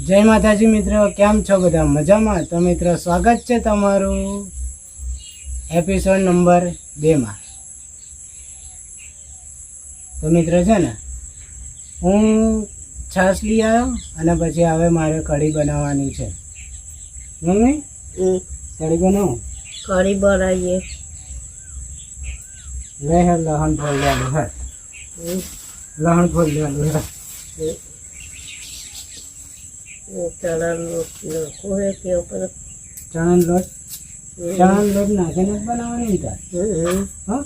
જય માતાજી મિત્રો, કેમ છો બધા? મજામાં? તો મિત્રો સ્વાગત છે તમારું એપિસોડ નંબર 2 માં. તો મિત્રો છે ને, હું છાશ લઈ આવ્યો અને પછી હવે મારે કઢી બનાવવાની છે. મમ્મી કઢી બનાવું? કઢી બનાવીએ. લે હે લહણ ફોલ દેવાનું. હે લહણ ફોલ દેવાનું. ચણાનો લોટ નાખો હે કે ઉપર ચણાનો લોટ નાખીને જ બનાવવાની ને તાર? હા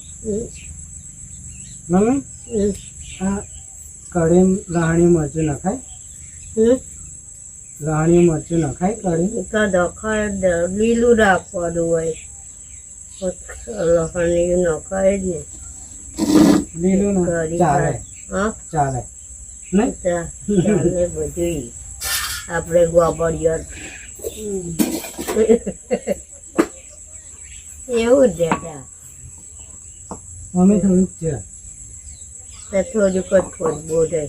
મમ્મી, આ કઢી લહણી મરચું નખાય? લહણી મરચું નખાય કઢી? નખાય, લીલું રાખવાનું હોય. લહણી નખાય જ ને. લીલું ચાલે? હા ચાલે નહીં? ચાલે બધું. આપણે ગોબડિયા એવું જ દેતા. મમ્મી થોડુંક છે થોડુંક જ થોડું બોલે.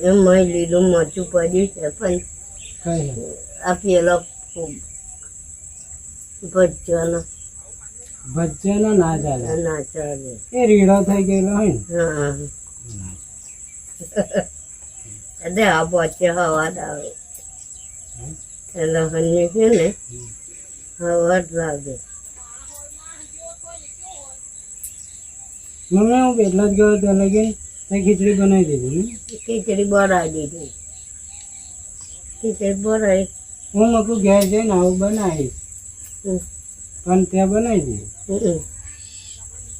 એમાં લીલું મરચું પડ્યું છે પણ કઈ આ પેલા ભજ્યાનો ભજીયાનો ના ચાલે? ના ચાલે. એ રીડો થઈ ગયેલો હોય ને. હા એટલે આ વચ્ચે હવા જ આવે એટલે હની છે ને હવા જ લાગે. મમ્મી હું એટલા જ ગયો તો લગીને ખીચડી બનાવી દીધી ને? ખીચડી બનાવી દીધી. ખીચડી બનાવી. હું મકું ઘેર જઈને આવું બનાવીશ પણ ત્યાં બનાવી દીધી.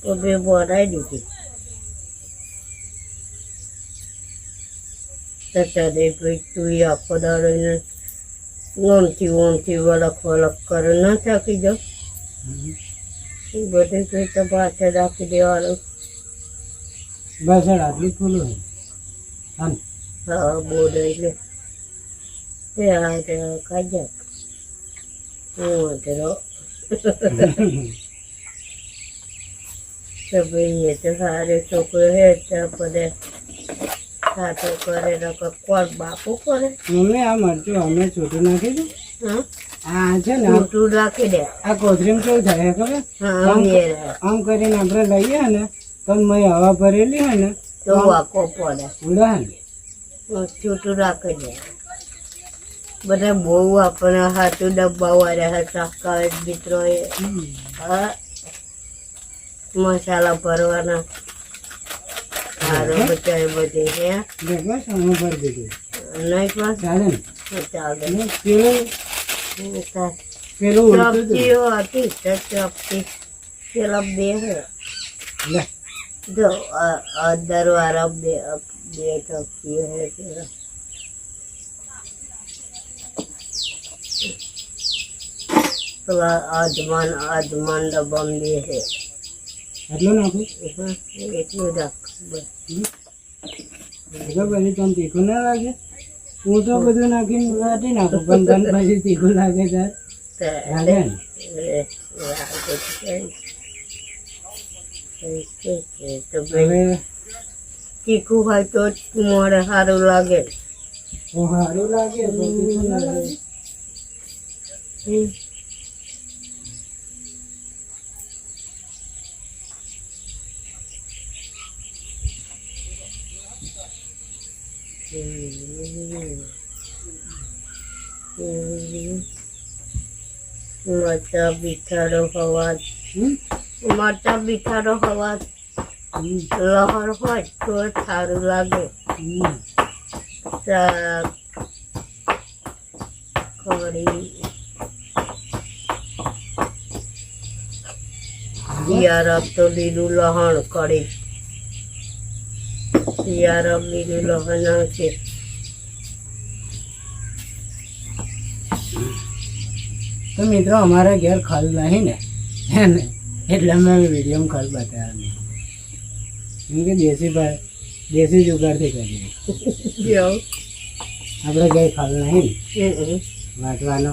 તો બે બનાવી દીધી. તને ભાઈ તું આખો દાડો ઓમથી વળક કરે ના થાકી જાવ. એ બધું કંઈ તો પાછળ રાખી દેવાનું. બસ આટલું ખુલ્લું હા. હા બોલે એટલે એ હા ખાઈ જાય. હું તો ભાઈ એ તો સારો છોકરો હે તો બધે સાચો કરે નકર કોણ બાપુ કરે. મમ્મી આ મરચું અમે છોટું નાખી દઉં. હા આ છે ને મોટું રાખી દે. આ કોથરીમાં કેવું થાય ખબર? હા આમ કરીને આપણે લઈએ ને તો મેં હવા ભરેલી હોય ને તો વાકો પડે. ઉડા ને છૂટું રાખી દે. બધા બહુ આપણે હાથું ડબ્બા વાળા શાકા મિત્રો એ હા મસાલા ભરવાના સારું બચાવે બધે હે બસ અમે ભરી દીધું. નહીં પણ ચાલે ને? ચાલે. પેલું ઉડતું હતું. ચપટીઓ હતી ચપટી પેલા બે હે લે જો અંદર વાળા બે ચપટીઓ હે પેલા. પેલા આજમાન ડબ્બા બે હે. એટલું નાખું? એટલું રાખ બસ. પછી તને તીખું ના લાગે? હું તો બધું નાખીને વાટી નાખું પણ તને પછી તીખું લાગે ત્યારે લાગે ને? તો ભાઈ તીખું હોય તો જ મોડે સારું લાગે. સારું લાગે પણ તીખું ના લાગે. મરચા બીઠાડો હવા મરચા બીઠાડો હવા લહર હોય તો સારું લાગે. શાક કઢી શિયાળા તો લીલું લહણ કઢી શિયાળા લીલું લહણ નાખે. તો મિત્રો અમારા ઘેર ખલ નહીં ને એટલે અમે વિડીયોમાં ખલ બતાવ્યા. કેમ કે દેશી જુગાડથી કરીએ. આપણે ઘેર ખલ નહીં ને વાટવાનો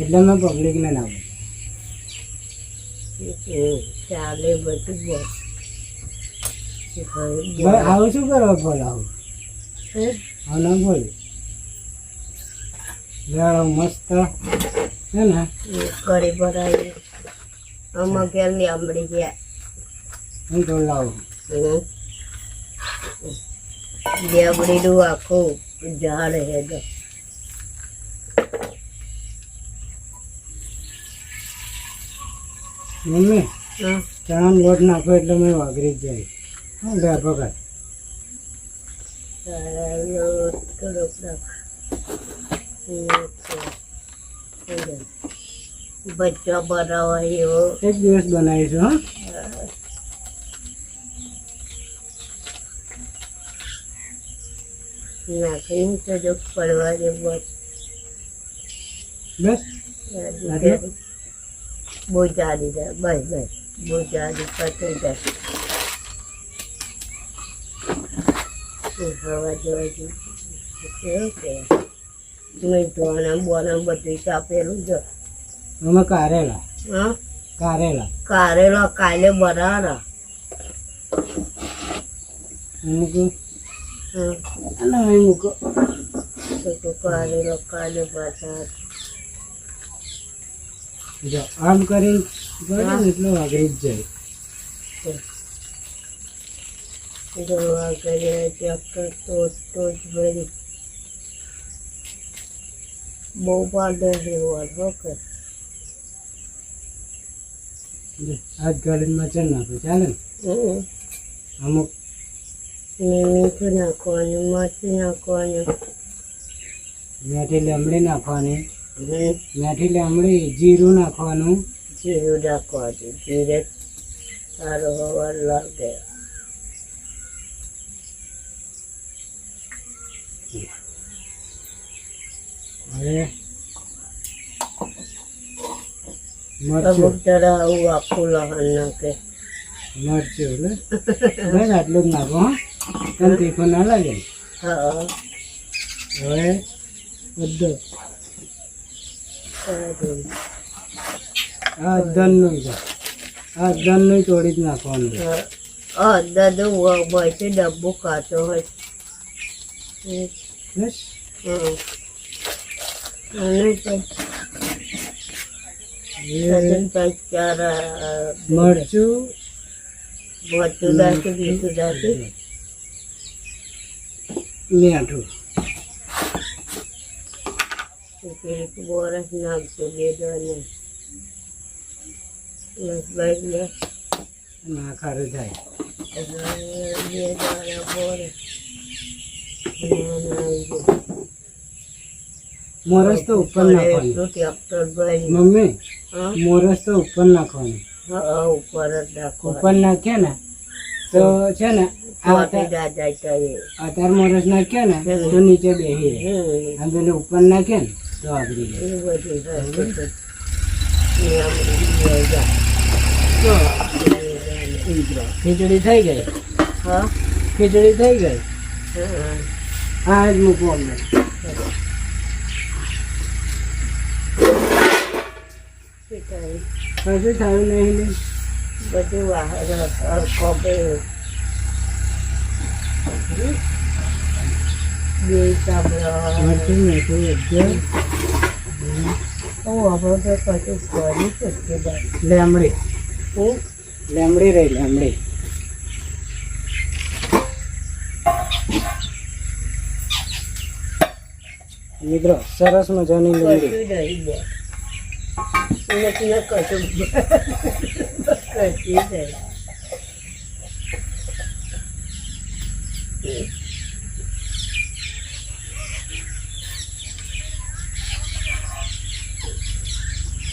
એટલે મેં પબ્લિકને ના બોલું. ચાલે બધું બસ ભાઈ આવું શું કરવા બોલ આવું હા ના બોલ જાડો મસ્ત હે ને કરી ભરાય આમાં ક્યાં લીંબડી ગયા હું તો લાવું લીંબડીનું આખું ઝાડ હે તો મમ્મી હા ચણાનો લોટ નાખો એટલે મેં વાગરી જ જાય હા બે પકડ થોડોક બચ્ચો બનાવવા એવો એક દિવસ બનાવીશું હા નાખીને થોડુંક પડવા દે બસ બસ બહુ જાડી જાય બસ બસ બહુ જાડી પતી જાય હવા જોવા કેવું કે મેં ધોના બોના બધું ચાપેલું છે અમે કારેલા હા કારેલા કારેલો કાલે બનાવવાના મૂકું હા અને અહીં મૂકો તો કારેલો કાલે બનાવ જો આમ કરીને કરો ને એટલે વાગરી જ જાય જોવા કરીએ ચક્કર તો જ ભરી બહુ પાડે એવો કે હાથ ગાડીને મચન નાખો ચાલે ને અમુક મીઠું નાખવાનું મરચું નાખવાનું મેથી લીમડી નાખવાની મેથી લીમડી જીરું નાખવાનું જીરું નાખવાનું જીરે સારો હવા લાગે હવે મરચું અમુક તરફ આવું આખું લહણ નાખે મરચું એટલે બસ આટલું જ નાખો હા તને તીખું ના લાગે હા હવે બધું આ અદનનું છે આ અદનનું તોડી જ નાખવાનું દાદુ વચ્ચે ડબ્બો કાચો હોય બસ અને મરચું મરચું નાખી બીજું નાખી મીઠું બોરસ નાખજો બે દોને બસ ના ખારું થાય બે દાણા બોરસ મોરસ તો ઉપર નાખવાની ટ્રેક્ટર ભાઈ મમ્મી હા મોરસ તો ઉપર નાખવાની હા ઉપર જ નાખો ઉપર નાખીએ ને તો છે ને અત્યારે મોરસ નાખીએ ને તો નીચે બેસી રહે અને પેલું ઉપર નાખીએ ને તો આગળી જાય ખીચડી થઈ ગઈ હા ખીચડી થઈ ગઈ હા જ મૂકવું અમને કશું થયું નહીં બધું કોપે બે ચામડા મરચું મીઠું એકદમ આપણે તો કશું કરી શકીએ ભાઈ લેમડી હું લેમડી રહી લેમડી મિત્રો સરસ મજાની લીમડી કશું નહીં બે નથી કશું કશું નહીં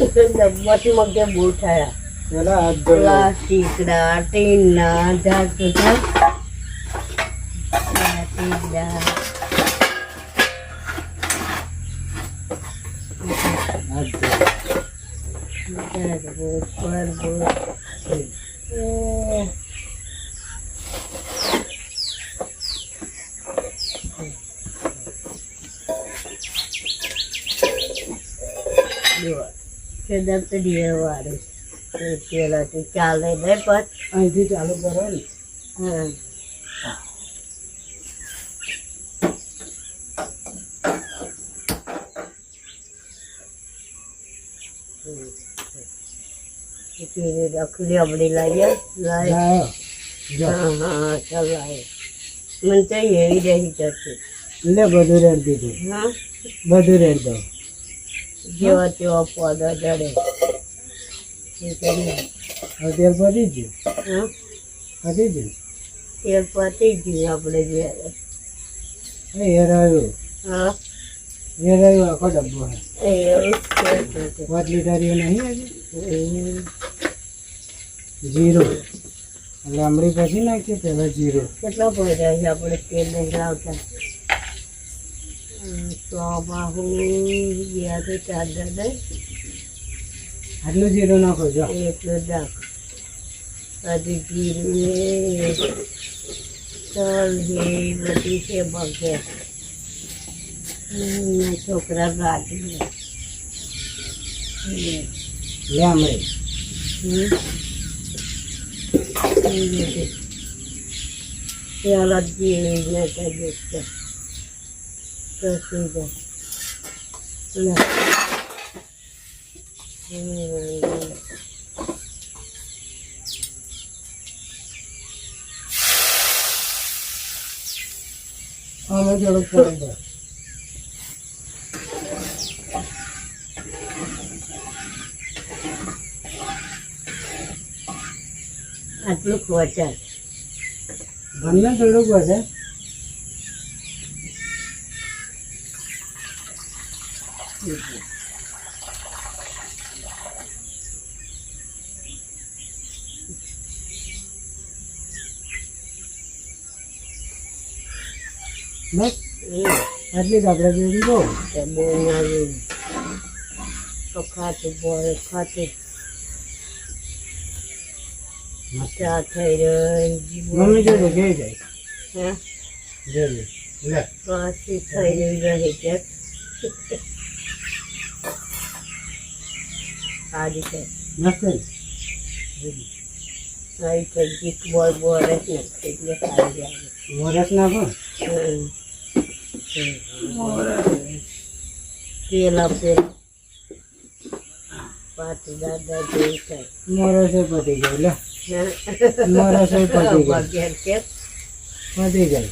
ડબ્બાથી મગે બહુ થયા પેલા હાથ ધોઈ પ્લાસ્ટિકના ટીનના જાત બધા પ્લાસ્ટિકના હાથ ધોઈ Sedap tu dia waris. પેલાથી ચાલે ને પણ અહીંથી ચાલુ કરો ને. હા રખડી આપડી લાવીએ લાય લાયો. જો હા હા ચાલ લાય મને તો એવી રહી જશે લે બધું રેડ દીધું. હા બધું રેડ દો. જેવા તેવા પોદા જડે એ કરીએ. હવે તેલ પતી ગયું. હા પતી ગયું. તેલ પતી ગયું આપણે જ્યારે એ રહ્યું. હા એ રહ્યું આખો ડબ્બો હે. એવું જ છે. 5 લીટરીઓ નહીં હજી. હમ. જીરો લાંબડી પછી નાખીએ પહેલાં જીરો. કેટલા પડ્યા છે આપણે તેલ નહીં લાવતા 100 બાહુ 2 થી 4 દાદા આટલું જીરો નાખો જો. એટલું નાખ હજી જીરું એ તલ છે બધી છે બગે છોકરા ગાડી લાંબડી પેલા જીરી ને કદી કસી જાય અમે થોડુંક કરી દો. આટલું ખોચાય ગમે થોડુંક વધે. બસ આટલી જ આપણે જોઈ દો. બહુ નાની તો ખાતું બોલે ખાતું ચા થઈ રહી મમ્મી જોજો કેવી જાય. હે જોજો લે. પાછી થઈ રહી છે સારી છે મસ્ત ને? સારી થઈ ગીત બોલ બોલે છે એટલે સારી આવે વરસ નાખો. પેલા પેલા પાછી દાદા જેવી થાય મોરસે પતી ગઈ લે. મોરસે પતી ગઈ. ઘેર કે પતી ગઈ.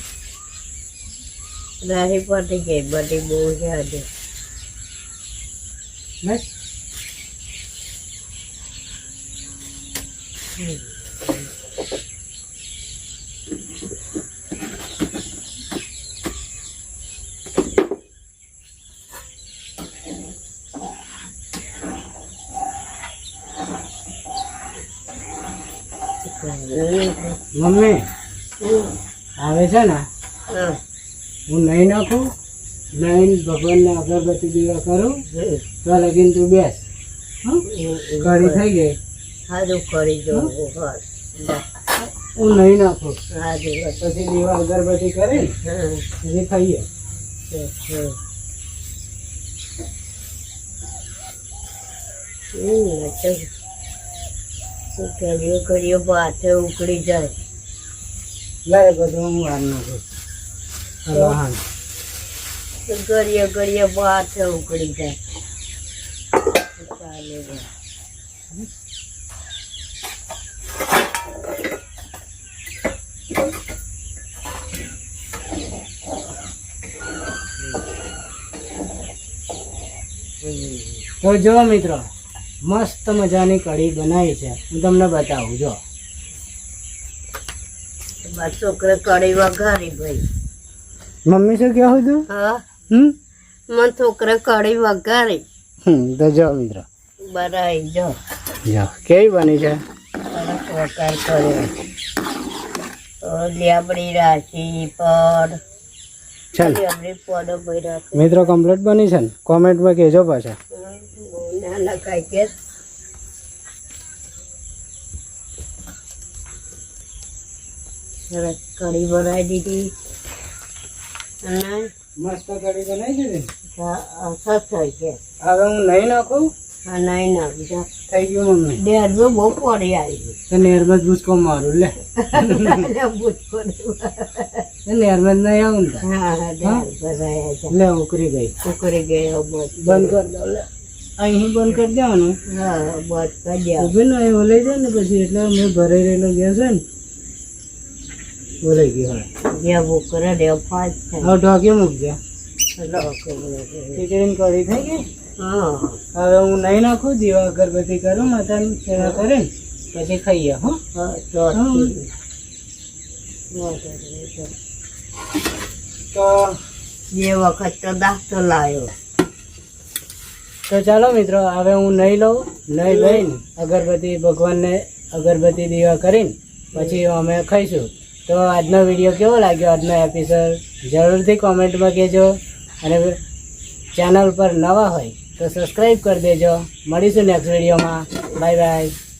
રાહી પતી ગઈ બધી બહુ છે હજુ બસ મમ્મી આવે છે ને હા હું નહીં નાખું નહીં ભગવાનને અગરબત્તી દીવા કરું તો લગીન તું બેસ. કઢી થઈ ગઈ. સારું કરી જો હું નહીં નાખું સારું પછી દીવા અગરબત્તી કરી પછી ખાઈએ. કરીએ પાછળ ઉકળી જાય લાય બધું હું વાર નાખું. લહાણ કરીએ પાછળ ઉકળી જાય ચાલે તો જો મિત્રો મસ્ત મજાની કઢી બનાવી છે. હું તમને બતાવું જો. મારા છોકરા કઢી વઘારી ભાઈ મમ્મી શું કહું તું? હા મારા છોકરા કઢી વઘારી તો જો મિત્રો બનાવી જો જો કેવી બની છે. વઘાર કર્યો લેબડી રાખી પર ચાલ લેબડી પોડો ભાઈ રાખી મિત્રો કમ્પ્લીટ બની છે ને? કોમેન્ટમાં કહેજો પાછા. ના લખાય કે સરસ કઢી બનાવી દીધી અને મસ્ત કઢી બનાવી દીધી. સસ હોય છે હવે હું નહીં નાખું. હા નહીં નાખી થઈ ગયું મમ્મી ડેરમાં બહુ પાણી આવી તો નેરમાં જ ભૂસકો મારું લે ગયું ભૂતકો નેરમાં જ નહીં આવું ને હા હા ડેર ભરાયા છે લે ઉકરી ગઈ ઉકળી ગયો બસ બંધ કરી દો લે અહીં બંધ કરી દેવાનું હા બસ કરી ઉભી ને અહીં ઓલાઈ જાય ને પછી એટલે મેં ભરાઈ રહેલો ગેસ છે ને ઓલાઈ ગયો હવે જ્યાં બુકરા ડે ફાસ થાય હવે ઢોકી મૂકજે ખીચડીની કઢી થઈ ગઈ હા હવે હું નહીં નાખું દીવા અગરબત્તી કરું માતાની સેવા કરીને પછી ખાઈએ હો હા તો બે વખત તો દાખલો લાવ્યો તો ચાલો મિત્રો હવે હું નહીં લઉં નહીં લઈને અગરબત્તી ભગવાનને અગરબત્તી દીવા કરીને પછી અમે ખાઈશું તો આજનો વિડીયો કેવો લાગ્યો આજનો એપિસોડ જરૂરથી કોમેન્ટમાં કહેજો અને ચેનલ પર નવા હોય તો સબસ્ક્રાઈબ કરી દેજો મળીશું નેક્સ્ટ વિડીયોમાં બાય બાય